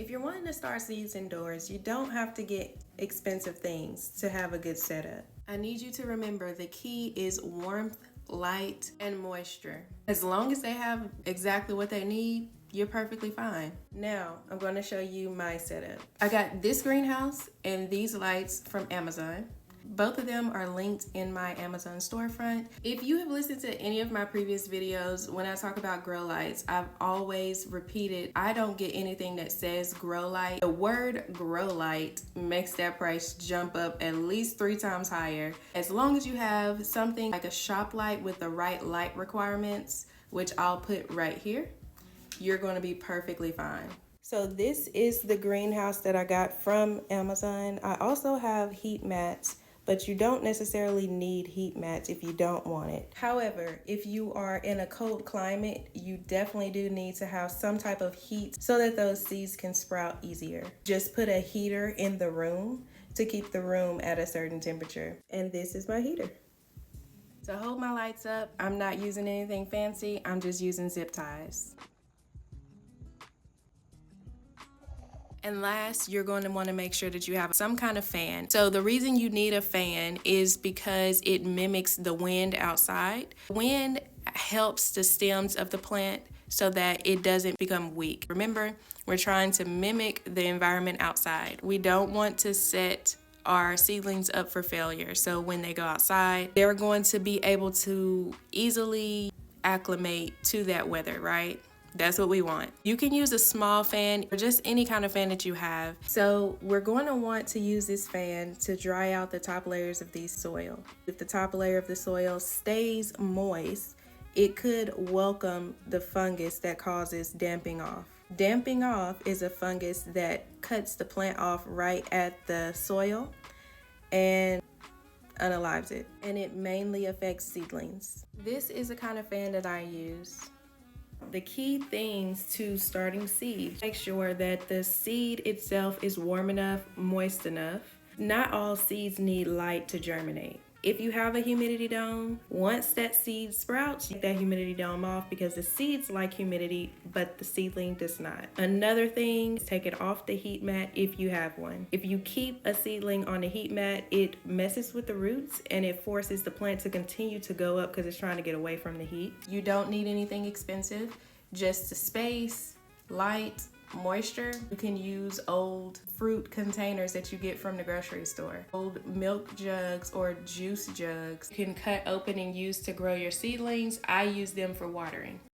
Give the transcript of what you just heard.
If you're wanting to start seeds indoors, you don't have to get expensive things to have a good setup. I need you to remember the key is warmth, light, and moisture. As long as they have exactly what they need, you're perfectly fine. Now, I'm going to show you my setup. I got this greenhouse and these lights from Amazon. Both of them are linked in my Amazon storefront. If you have listened to any of my previous videos, when I talk about grow lights, I've always repeated, I don't get anything that says grow light. The word grow light makes that price jump up at least 3 times higher. As long as you have something like a shop light with the right light requirements, which I'll put right here, you're going to be perfectly fine. So this is the greenhouse that I got from Amazon. I also have heat mats, but you don't necessarily need heat mats if you don't want it. However, if you are in a cold climate, you definitely do need to have some type of heat so that those seeds can sprout easier. Just put a heater in the room to keep the room at a certain temperature. And this is my heater. To hold my lights up, I'm not using anything fancy, I'm just using zip ties. And last, you're going to want to make sure that you have some kind of fan. So the reason you need a fan is because it mimics the wind outside. Wind helps the stems of the plant so that it doesn't become weak. Remember, we're trying to mimic the environment outside. We don't want to set our seedlings up for failure. So when they go outside, they're going to be able to easily acclimate to that weather, right? That's what we want. You can use a small fan or just any kind of fan that you have. So we're going to want to use this fan to dry out the top layers of the soil. If the top layer of the soil stays moist, it could welcome the fungus that causes damping off. Damping off is a fungus that cuts the plant off right at the soil and unalives it. And it mainly affects seedlings. This is the kind of fan that I use. The key things to starting seeds: make sure that the seed itself is warm enough, moist enough. Not all seeds need light to germinate. If you have a humidity dome, once that seed sprouts, take that humidity dome off because the seeds like humidity, but the seedling does not. Another thing is take it off the heat mat if you have one. If you keep a seedling on the heat mat, it messes with the roots and it forces the plant to continue to go up because it's trying to get away from the heat. You don't need anything expensive, just the space, light, moisture. You can use old fruit containers that you get from the grocery store, old milk jugs or juice jugs. You can cut open and use to grow your seedlings. I use them for watering.